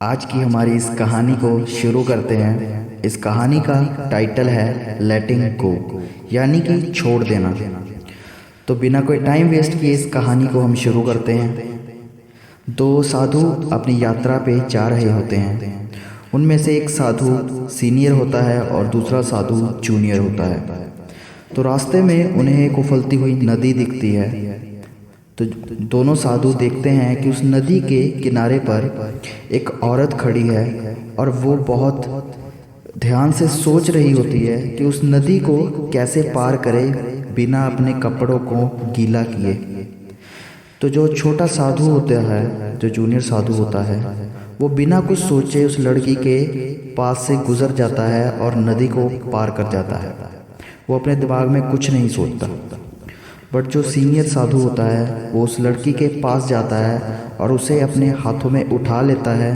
आज की हमारी इस कहानी को शुरू करते हैं। इस कहानी का टाइटल है लेटिंग गो, यानी कि छोड़ देना। तो बिना कोई टाइम वेस्ट किए इस कहानी को हम शुरू करते हैं। दो साधु अपनी यात्रा पे जा रहे होते हैं। उनमें से एक साधु सीनियर होता है और दूसरा साधु जूनियर होता है। तो रास्ते में उन्हें एक उफलती हुई नदी दिखती है। तो दोनों साधु देखते हैं कि उस नदी के किनारे पर एक औरत खड़ी है और वो बहुत ध्यान से सोच रही होती है कि उस नदी को कैसे पार करे बिना अपने कपड़ों को गीला किए। तो जो छोटा साधु होता है, जो जूनियर साधु होता है, वो बिना कुछ सोचे उस लड़की के पास से गुजर जाता है और नदी को पार कर जाता है। वो अपने दिमाग में कुछ नहीं सोचता। बट जो सीनियर साधु होता है वो उस लड़की के पास जाता है और उसे अपने हाथों में उठा लेता है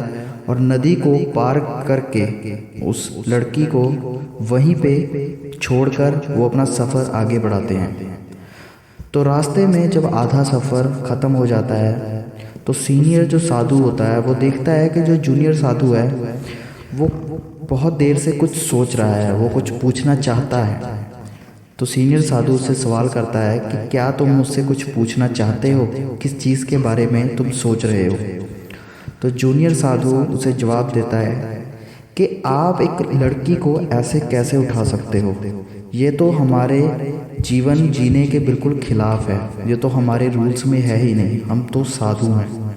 और नदी को पार करके उस लड़की को वहीं पे छोड़कर वो अपना सफ़र आगे बढ़ाते हैं। तो रास्ते में जब आधा सफ़र ख़त्म हो जाता है तो सीनियर जो साधु होता है वो देखता है कि जो जूनियर साधु है वो बहुत देर से कुछ सोच रहा है, वो कुछ पूछना चाहता है। तो सीनियर साधु उससे सवाल करता है कि क्या तुम मुझसे कुछ पूछना चाहते हो, किस चीज़ के बारे में तुम सोच रहे हो। तो जूनियर साधु उसे जवाब देता है कि आप एक लड़की को ऐसे कैसे उठा सकते हो, ये तो हमारे जीवन जीने के बिल्कुल खिलाफ है, ये तो हमारे रूल्स में है ही नहीं, हम तो साधु हैं।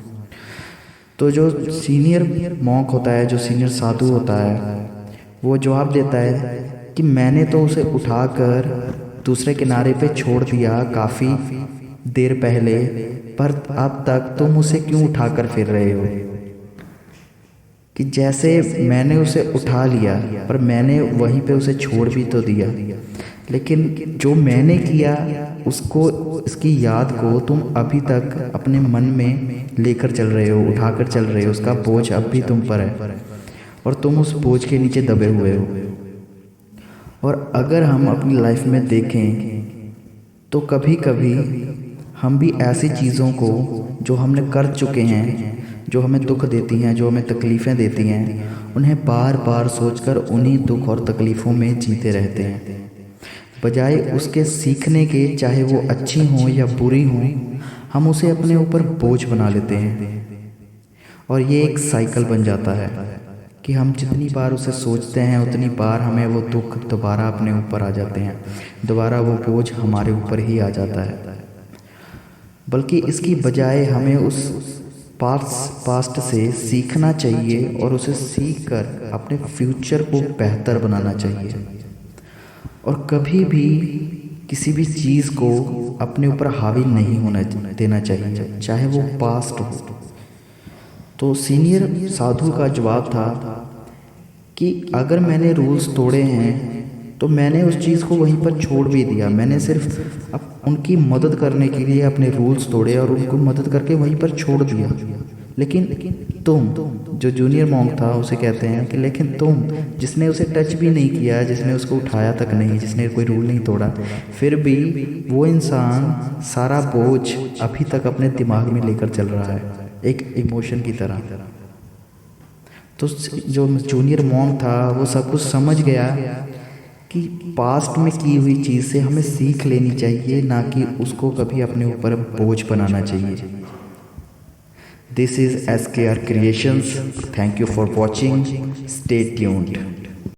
तो जो सीनियर मॉन्क होता है, जो सीनियर साधु होता है, वो जवाब देता है कि मैंने तो उसे उठाकर दूसरे किनारे पे छोड़ दिया काफ़ी देर पहले, पर अब तक तुम उसे क्यों उठाकर फिर रहे हो। कि जैसे मैंने उसे उठा लिया पर मैंने वहीं पे उसे छोड़ भी तो दिया, लेकिन जो मैंने किया उसको, इसकी याद को तुम अभी तक अपने मन में लेकर चल रहे हो, उठाकर चल रहे हो। उसका बोझ अब भी तुम पर है और तुम उस बोझ के नीचे दबे हुए हो। और अगर हम अपनी लाइफ में देखें तो कभी कभी हम भी ऐसी चीज़ों को जो हमने कर चुके हैं, जो हमें दुख देती हैं, जो हमें तकलीफ़ें देती हैं, उन्हें बार बार सोचकर उन्हीं दुख और तकलीफ़ों में जीते रहते हैं, बजाय उसके सीखने के। चाहे वो अच्छी हों या बुरी हों, हम उसे अपने ऊपर बोझ बना लेते हैं और ये एक साइकिल बन जाता है कि हम जितनी बार उसे सोचते हैं उतनी बार हमें वो दुख दोबारा अपने ऊपर आ जाते हैं, दोबारा वो बोझ हमारे ऊपर ही आ जाता है। बल्कि इसकी बजाय हमें उस पास्ट से सीखना चाहिए और उसे सीख कर अपने फ्यूचर को बेहतर बनाना चाहिए। और कभी भी किसी भी चीज़ को अपने ऊपर हावी नहीं होना देना चाहिए, चाहे वो पास्ट हो। तो सीनियर साधु का जवाब था कि अगर मैंने रूल्स तोड़े हैं तो मैंने उस चीज़ को वहीं पर छोड़ भी दिया। मैंने सिर्फ उनकी मदद करने के लिए अपने रूल्स तोड़े और उनको मदद करके वहीं पर छोड़ दिया। लेकिन तुम, जो जूनियर मॉन्क था, उसे कहते हैं कि लेकिन तुम, जिसने उसे टच भी नहीं किया, जिसने उसको उठाया तक नहीं, जिसने कोई रूल नहीं तोड़ा, फिर भी वो इंसान सारा बोझ अभी तक अपने दिमाग में लेकर चल रहा है, एक इमोशन की तरह। तो जो जूनियर मॉन्क था वो सब कुछ समझ गया कि पास्ट में की हुई चीज़ से हमें सीख लेनी चाहिए, ना कि उसको कभी अपने ऊपर बोझ बनाना चाहिए। This is SKR Creations. Thank you for watching. Stay tuned.